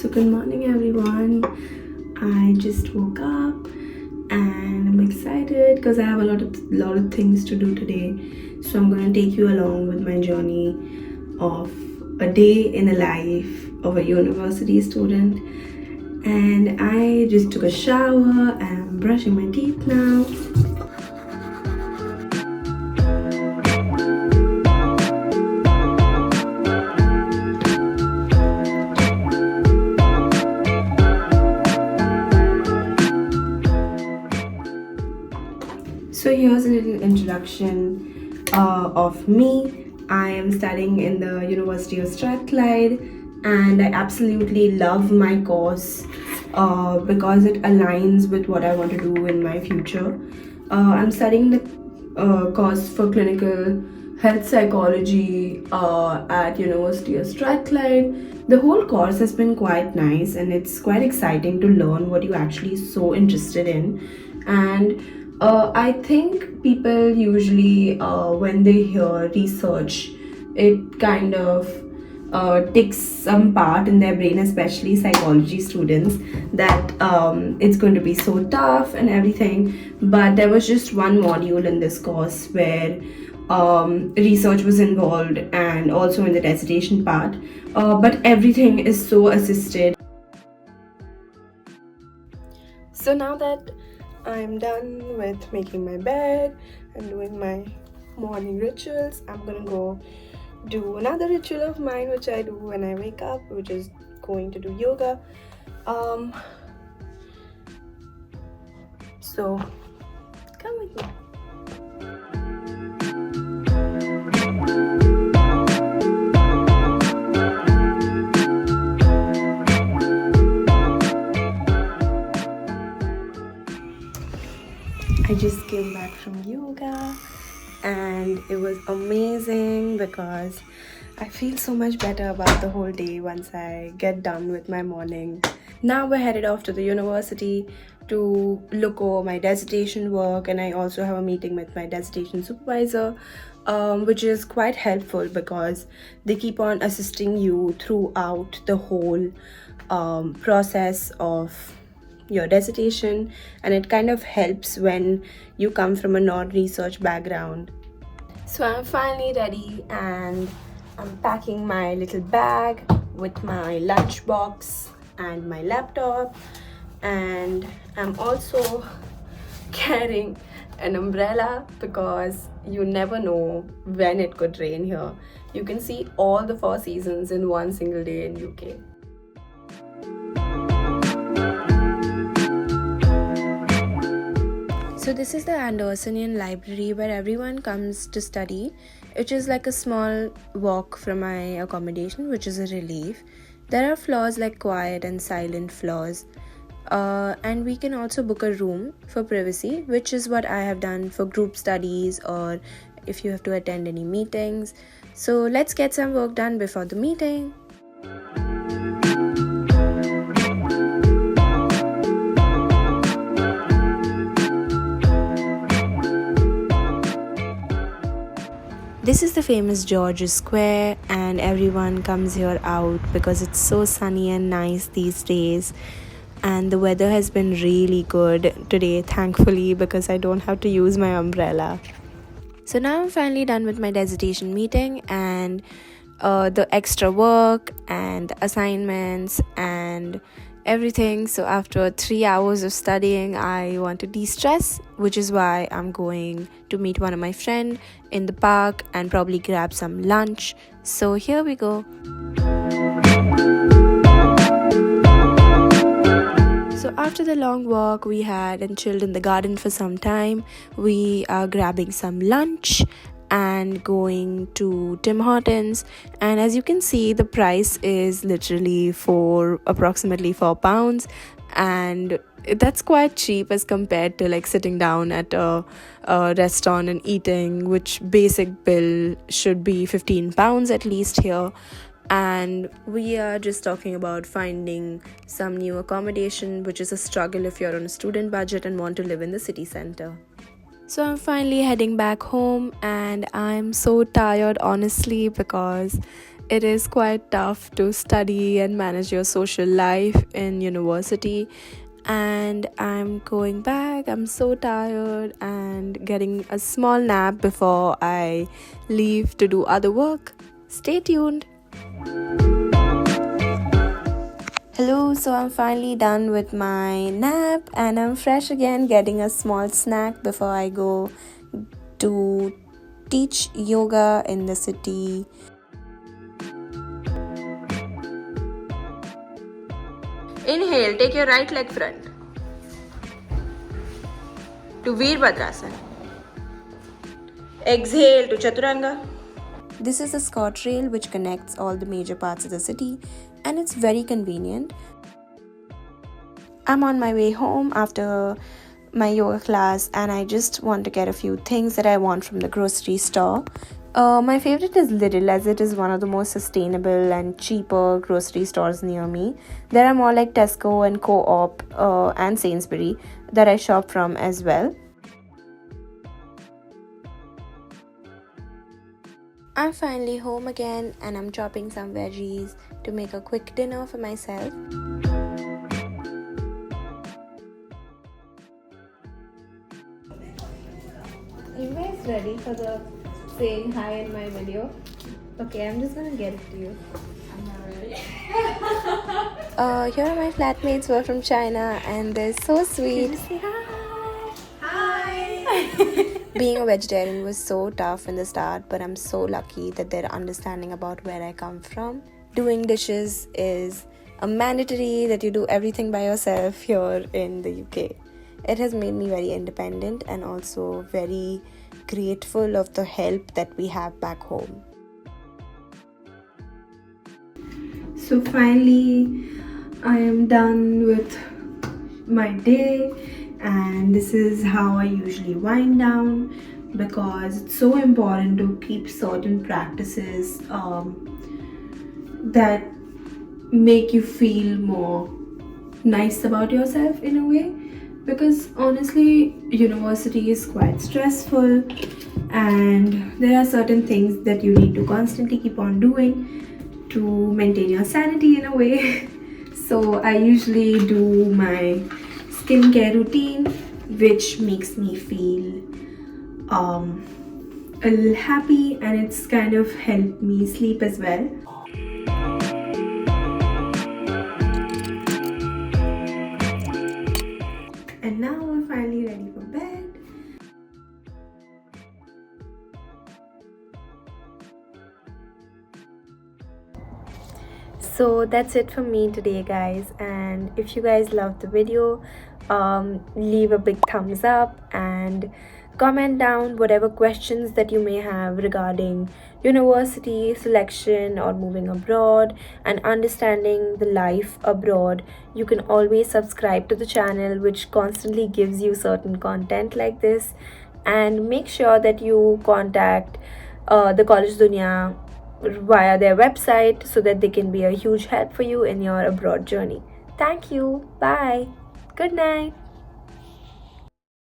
So good morning everyone. I just woke up and I'm excited because I have a lot of things to do today. So I'm going to take you along with my journey of a day in the life of a university student. And I just took a shower and I'm brushing my teeth now. So here's a little introduction of me. I am studying in the University of Strathclyde and I absolutely love my course because it aligns with what I want to do in my future. I'm studying the course for clinical health psychology at University of Strathclyde. The whole course has been quite nice and it's quite exciting to learn what you're actually so interested in. And I think people usually, when they hear research, it kind of takes some part in their brain, especially psychology students, that it's going to be so tough and everything. But there was just one module in this course where research was involved and also in the dissertation part. But everything is so assisted. So now that I'm done with making my bed and doing my morning rituals, I'm gonna go do another ritual of mine which I do when I wake up, which is going to do yoga. So come with me. I just came back from yoga and it was amazing because I feel so much better about the whole day once I get done with my morning. Now we're headed off to the university to look over my dissertation work, and I also have a meeting with my dissertation supervisor, which is quite helpful because they keep on assisting you throughout the whole process of your dissertation, and it kind of helps when you come from a non-research background. So I'm finally ready and I'm packing my little bag with my lunch box and my laptop, and I'm also carrying an umbrella because you never know when it could rain here. You can see all the 4 seasons in one single day in UK. So this is the Andersonian library where everyone comes to study. It is like a small walk from my accommodation, which is a relief. There are floors like quiet and silent floors. And we can also book a room for privacy, which is what I have done for group studies or if you have to attend any meetings. So let's get some work done before the meeting. This is the famous George's Square and everyone comes here out because it's so sunny and nice these days, and the weather has been really good today, thankfully, because I don't have to use my umbrella. So now I'm finally done with my dissertation meeting and the extra work and assignments and everything. So after 3 hours of studying, I want to de-stress, which is why I'm going to meet one of my friends in the park and probably grab some lunch. So here we go. So after the long walk we had and chilled in the garden for some time, we are grabbing some lunch and going to Tim Hortons, and as you can see the price is literally for approximately £4, and that's quite cheap as compared to like sitting down at a restaurant and eating, which basic bill should be £15 at least here. And we are just talking about finding some new accommodation, which is a struggle if you're on a student budget and want to live in the city center. So I'm finally heading back home and I'm so tired honestly because It is quite tough to study and manage your social life in university, and I'm going back. I'm so tired and getting a small nap before I leave to do other work. Stay tuned. Hello, so I'm finally done with my nap and I'm fresh again, getting a small snack before I go to teach yoga in the city. Inhale, take your right leg front to Veerbhadrasana. Exhale to Chaturanga. This is a SCOT rail which connects all the major parts of the city and it's very convenient. I'm on my way home after my yoga class and I just want to get a few things that I want from the grocery store. My favorite is Lidl as it is one of the most sustainable and cheaper grocery stores near me. There are more like Tesco and Co-op and Sainsbury that I shop from as well. I'm finally home again and I'm chopping some veggies to make a quick dinner for myself. Are you guys ready for the saying hi in my video? Okay, I'm just gonna get it to you. I'm not ready. Here are my flatmates who are from China and they're so sweet. Can you say hi? Hi! Being a vegetarian was so tough in the start, but I'm so lucky that they're understanding about where I come from. Doing dishes is a mandatory that you do everything by yourself here in the UK. It has made me very independent and also very grateful of the help that we have back home. So finally, I am done with my day, and this is how I usually wind down because it's so important to keep certain practices that make you feel more nice about yourself in a way, because honestly university is quite stressful and there are certain things that you need to constantly keep on doing to maintain your sanity in a way. So I usually do my skincare routine which makes me feel a little happy, and it's kind of helped me sleep as well. And now we're finally ready for bed. So that's it for me today, guys, and if you guys loved the video, leave a big thumbs up and comment down whatever questions that you may have regarding university selection or moving abroad and understanding the life abroad. You can always subscribe to the channel which constantly gives you certain content like this, and make sure that you contact the College Dunya via their website so that they can be a huge help for you in your abroad journey. Thank you. Bye. Good night.